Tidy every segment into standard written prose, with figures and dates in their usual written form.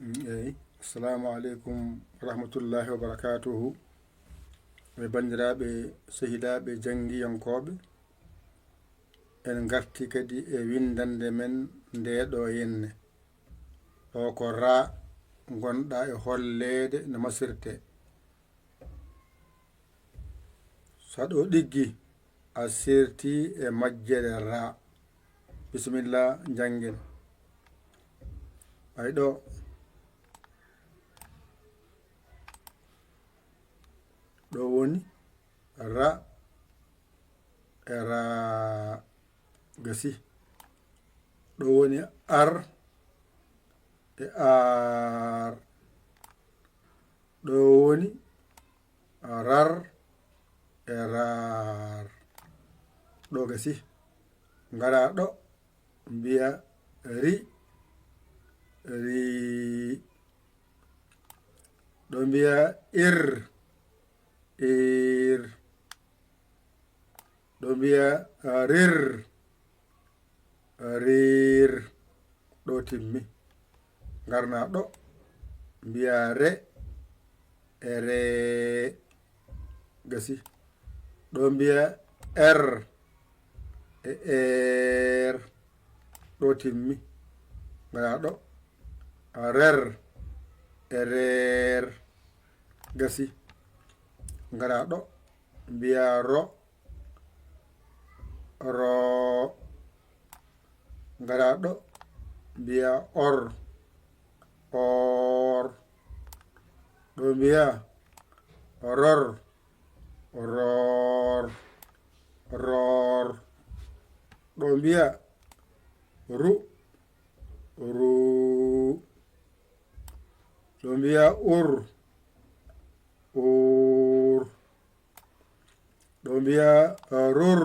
eyi assalamu aleykum rahmatullahi wa barakatuhu ɓe bandiraɓe sehilaɓe janggiyankoɓe en garti kadi e windande men ndeɗo yenne ɗo ko ra gonɗa e hollede no masirte saɗo ɗiggi a serti e majjere ra bisimillah janggen ay ɗo ɗo woni ra e ra gasi ɗo woni ar e ar ɗo woni rar e rar ɗo gasi ngara ɗo mbiya ri ri ɗo mbiya ir ir ɗo mbiya rir rir ɗo timmi garna ɗo mbiya re e re gasi ɗo mbiya er e er ɗo timmi gara ɗo rer e rer gasi gara ɗo mbiya ro ro gara ɗo mbiya or or ɗo mbiya ror ror ror ɗo mbiya ru ru ɗo mbiya ur ur ɗo mbiya rur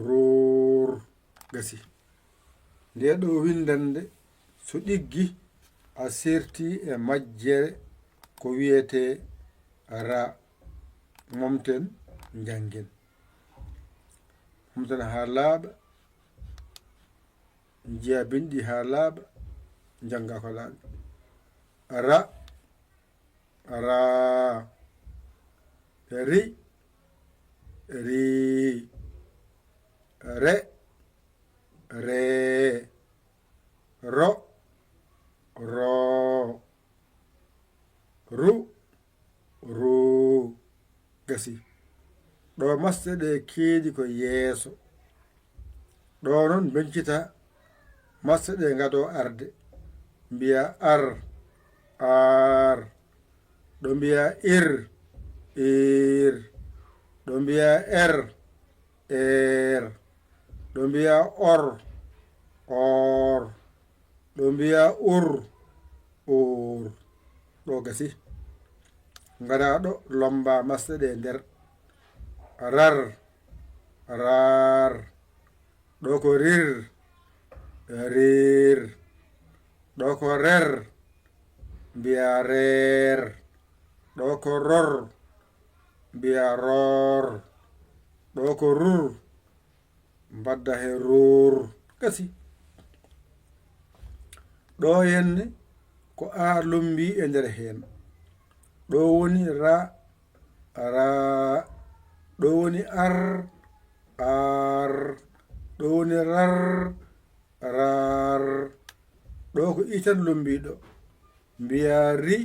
rur gasi nde ɗo windande so ɗiggi a serti e majjere ko wiyete ra momten janggen momten ha laaɓa jiya bindi ha laaɓa janga ko laaɓi ra ra ri ri re re ro ro ru ru gasi ɗo masɗe ɗe keedi ko yeeso ɗo noon bencita masɗe ɗe gado arde mbiya ar ar ɗo mbiya ir ir ɗo mbiya er er ɗo mbiya or or ɗo mbiya ur ur ɗo gasi ngara ɗo lomba masɗe ɗe nder rar rar ɗo ko rir rir ɗo ko rer mbiya rer ɗo ko ror mbiya ror ɗo ko rur mbadda he rur gasi ɗo henne ko a lumbi e nder hen ɗo woni ra ra ɗo woni ar ar ɗo woni rar rar ɗo ko itan lumbiɗo mbiya ri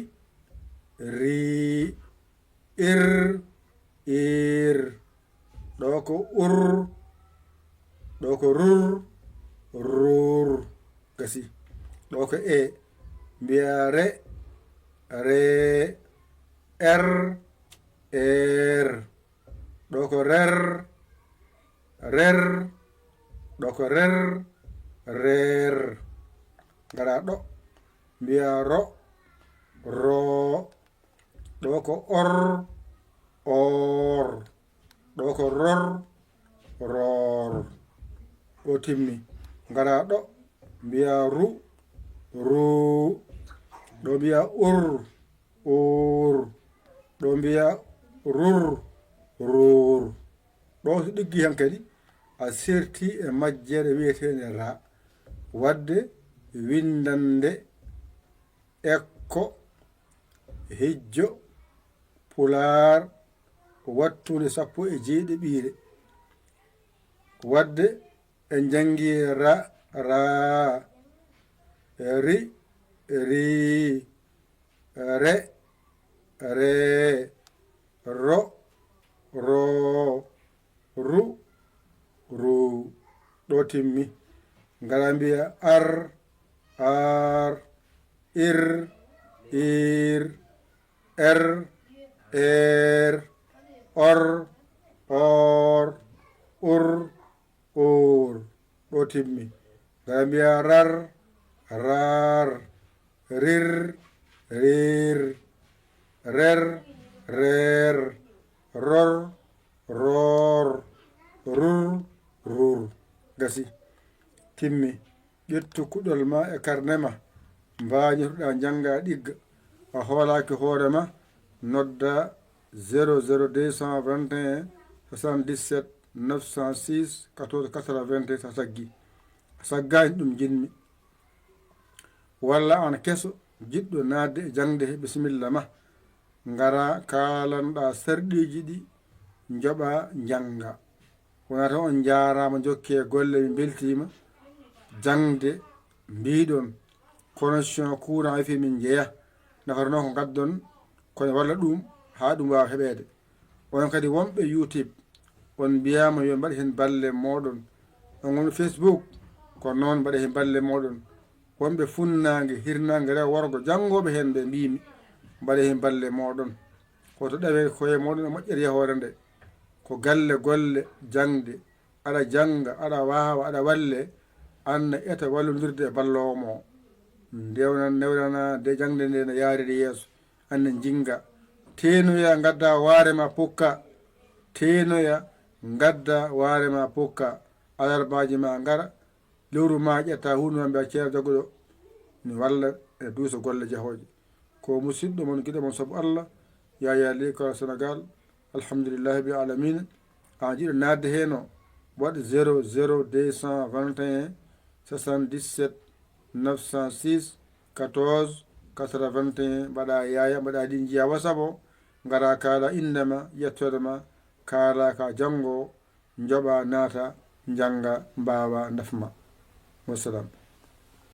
ri ir ir ɗo ko ur ɗo ko rur rur gasi ɗo ko e mbiya re re er er ɗo ko rer rer ɗo ko rer rer ngara ɗo mbiya ro ro ɗo ko or or ɗo ko ror ror ɗo timmi ngara ɗo mbiya ru ru ɗo mbiya ur ur ɗo mbiya rur rur ɗo so ɗiggi hen kadi a serti e majjere wiyetede ra wadde windande ekko hijjo pular wattude 17 wadde en jangi ra ra ri ri re re ro ro ru ru ɗo timmi ngara mbiya ar ar ir ir er er or or ur ur ɗo timmi ngara mbiya rar rar rir rir rer rer ror ror rur rur gasi timmi ƴettu kuɗol ma e karne ma mbañotoɗa janga ɗigga a hoolaki hoorema nodda 00221 77 906 14 81 sa saggi saggani ɗum jinmi walla an keso jiɗɗo nadde e jangde he bisimilla ma ngara kalanɗa sarɗiji ɗi joɓa janga wonata on jarama jokke golle mi beltima jangde mbiɗon connexion courant wifi min jeeya nafata noon ko gaddon kono walla ɗum ha ɗum wawa heɓede on kadi wonɓe YouTube on mbiyama yo mbaɗe hen balle moɗon on wonɓe Facebook ko noon mbaɗe hen balle moɗon wonɓe funnague hirnague rew worgo jangoɓe hen ɓe mbimi mbaɗe hen balle moɗon koto ɗawe koye moɗon e moƴƴere yahore nde ko galle golle jangde aɗa janga aɗa wawa aɗa walle anna eta wallodirde e ballowo mo ndewnana de jangde nde ne yaaride yeeso anne jinga tenoya gadda warema pukka tenoya gadda warema pukka alarbaji ma ngara lewru ma ƴetta hunde mbiya ceerno jagguɗo ni walla e duuso golle jahoje ko musidɗo mon guiɗo mon saabu Allah yaya l'école Sénégal alhamdulillahi bi alamina an jiɗo nadde heno waɗ 00221 77 906 14 81 mbaɗa yaya mbaɗa ɗi jiya wasabo gara kaala indema yettodema kaala ka janggo joɓa naata janga mbawa nafma wassalam